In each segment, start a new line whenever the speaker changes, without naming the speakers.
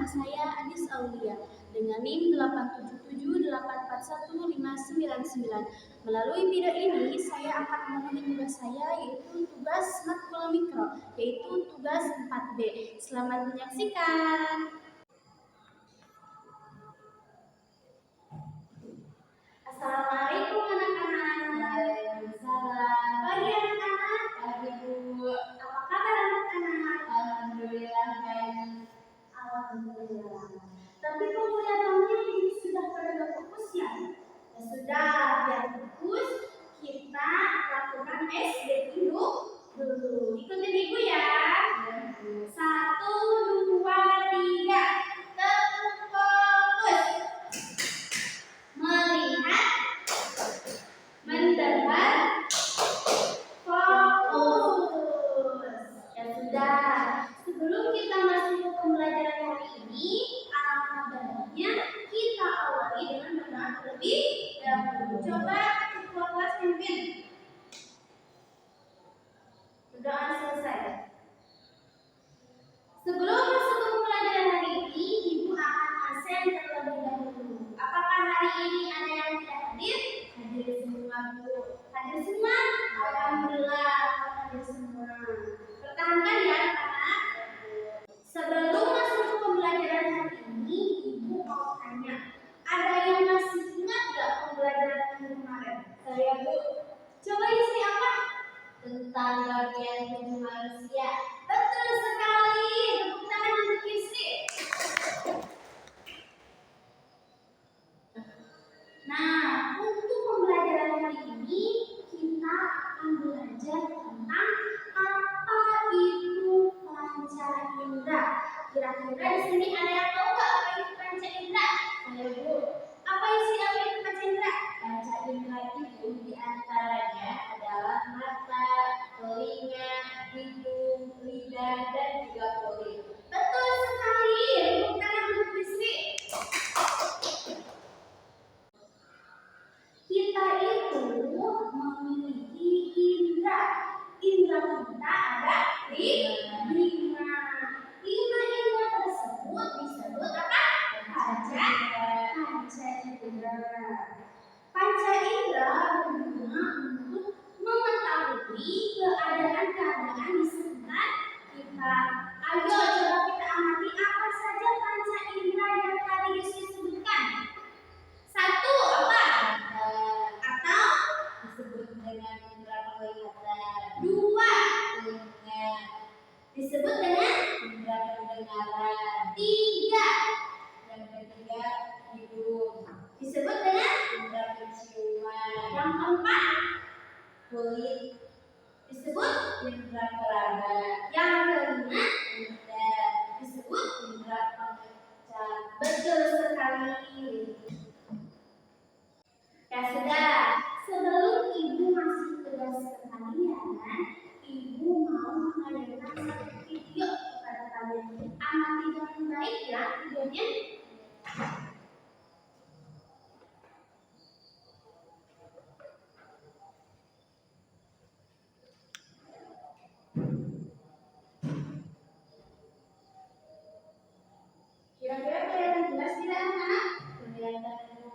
nama saya Adis Aulia dengan NIM 877841599. Melalui video ini saya akan memenuhi tugas saya, yaitu tugas matkul mikro, yaitu tugas 4B. Selamat menyaksikan. Assalamualaikum anak-anak.
Waalaikumsalam.
Pagi anak-anak.
Pagi Bu.
Apa kabar anak-anak?
Alhamdulillah baik.
Alhamdulillah. Tapi kok kelihatannya ini sudah pada fokus ya? Ya sudah, biar fokus kita lakukan SD dulu. Ikutin ibu ya. 1, 2, 3. Tepuk fokus. Melihat, mendengar, fokus. Ya sudah. Sebelum kita masuk ke pembelajaran hari ini, alangkah baiknya kita awali dengan berdoa terlebih dahulu. Coba ketua kelas pimpin. Berdoa selesai. Sebelum masuk ke pembelajaran hari ini, ibu akan absen terlebih dahulu. Apakah hari ini ada yang tidak hadir? Hadir semua Bu. Hadir semua? Alhamdulillah hadir semua. Pertahankan ya anak-anak. Sebelum masuk ke pembelajaran hari ini, ibu mau tanya, ada yang masih ingat gak pembelajaran minggu kemarin?
Saya Bu,
Coba isi apa?
tentang bagian tubuh manusia.
Betul sekali. Tepuk tangan untuk isi. Nah, untuk pembelajaran hari ini kita akan belajar tentang apa itu panca indera. Kira-kira di sini ada yang tahu nggak apa itu panca indera?
Saya Bu,
Apa itu panca indera?
panca indera itu diantaranya adalah mata, telinga, hidung, lidah, dan juga kulit.
Betul sekali. Tepuk tangan untuk isi. Kita itu memiliki indera. Indera kita ada 5. 5 indera tersebut disebut apa? Panca indera. Panca indera berguna untuk mengetahui keadaan-keadaan di sekitar kita. Ayo coba kita amati apa saja panca indera yang tadi disebutkan. 1 apa? Atau
Disebut dengan indera penglihatan.
2
Telinga,
disebut dengan
indera pendengaran.
3
Yang ketiga, hidung,
disebut dengan
indera penciuman.
yang keempat
Kulit,
disebut
indera peraba.
yang kelima
Lidah,
disebut
indera pengecap.
betul sekali. Ya sudah, sebelum ibu masih tugas ke kalian, ibu mau mengajarkan satu video kepada kalian. Amati dengan baik ya videonya. Kira-kira kelihatan jelas tidak anak-anak?
Kelihatan Bu.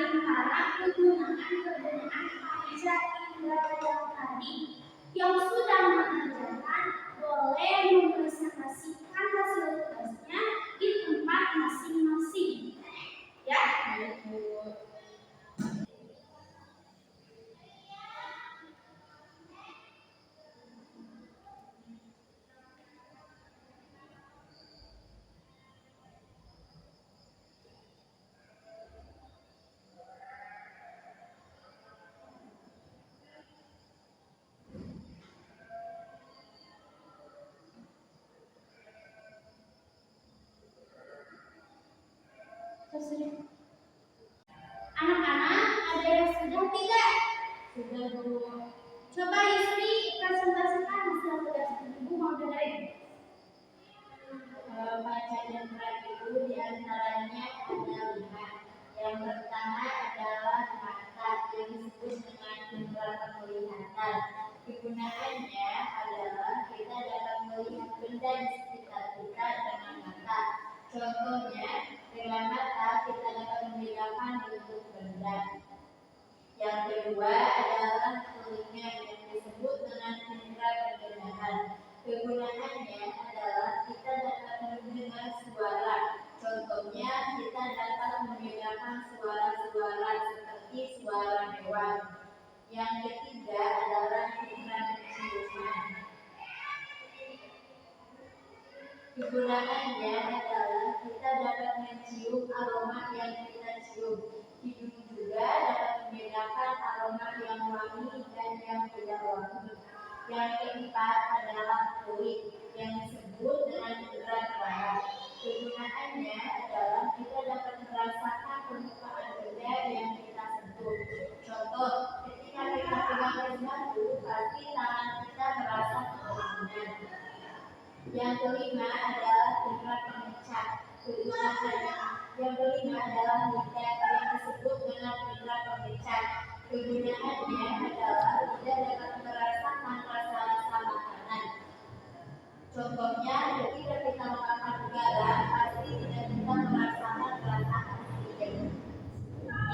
antara kegunaan panca indera yang tadi yang sudah mengerjakan boleh mempresentasikan hasil tugasnya di tempat masing-masing. Ya. Anak-anak, ada yang sudah tidak?
Sudah, Bu.
Coba Yusri presentasikan hasil tugas ibu, mau dengerin.
Panca indera itu diantaranya ada 5. Yang pertama adalah mata yang disebut dengan indera penglihatan. Kegunaannya adalah kita dapat melihat benda di sekitar kita dengan mata. Contohnya, dengan mata kita dapat membedakan bentuk benda. Yang kedua adalah telinga yang disebut dengan indera pendengaran. Kegunaannya adalah kita dapat mendengar suara. Contohnya, kita dapat membedakan suara-suara seperti suara hewan. Yang ketiga adalah indera penciuman. Kegunaannya adalah kita dapat mencium aroma yang kita cium. Hidung juga dapat membedakan aroma yang wangi dan yang tidak wangi. Yang keempat adalah kulit yang disebut dengan indera rasa. Kegunaannya adalah kita dapat merasakan permukaan benda yang kita sentuh. Contoh, ketika kita pegang sesuatu, pasti tangan kita merasa keinginan. Yang kelima adalah indera pengecat. Yang kelima adalah lidah yang disebut dengan indera pengecat. Kegunaannya adalah lidah dapat merasakan rasa-rasa makanan. Contohnya, ketika kita makan garam, pasti tidak bisa merasakan rasa asin.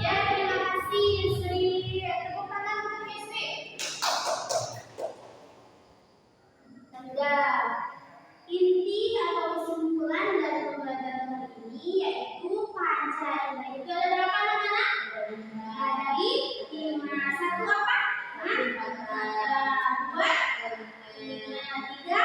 Ya, terima kasih Yusri. Tepuk tangan untuk Yusri. Nah, inti atau kesimpulan dari pembelajaran hari ini yaitu panca indera itu ada berapa anak-anak? Ada 5. Satu apa? Mata. 2, 3,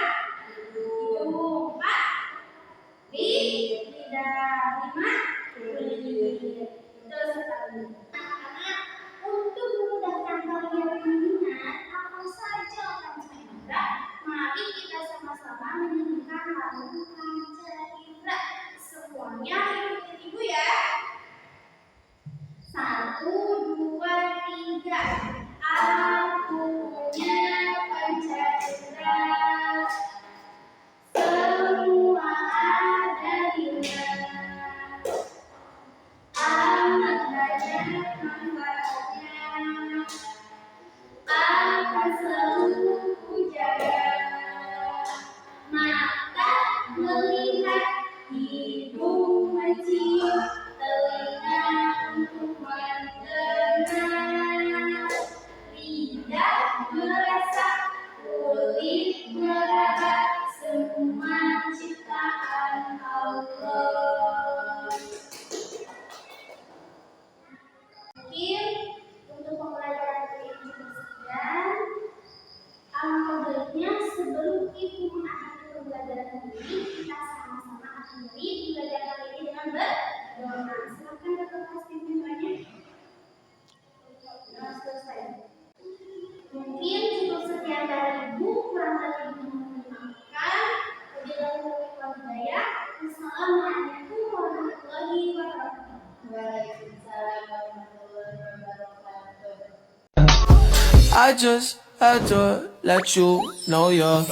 hidung. 4, lidah. 5, kulit. Betul sekali. Anak-anak, untuk memudahkan kalian mengingat apa saja panca indera, mari kita sama-sama menyanyikan lagu panca indera. Semuanya ikutin ibu ya. 1, 2, 3. Aku punya panca indera, semua ada 5. Amat banyak manfaatnya, akan selalu kujaga. Mata melihat, hidung mencium, telinga untuk mendengar, lidah merasa, kulit meraba, semua ciptaan Allah. Mungkin untuk pembelajaran ini cukup sekian. Alangkah baiknya sebelum ibu mengakhiri pembelajaran ini, kita sama-sama akhiri pembelajaran ini dengan berdoa. Silakan Dr. Pasti pimpinannya. Selesai. Mungkin cukup sekian dari ibu, kurang lebih mohon dimaafkan. Wabillahi Assalamualaikum warahmatullahi wabarakatuh.
Waalaikumsalam warahmatullahi wabarakatuh.
I just had to let you know you're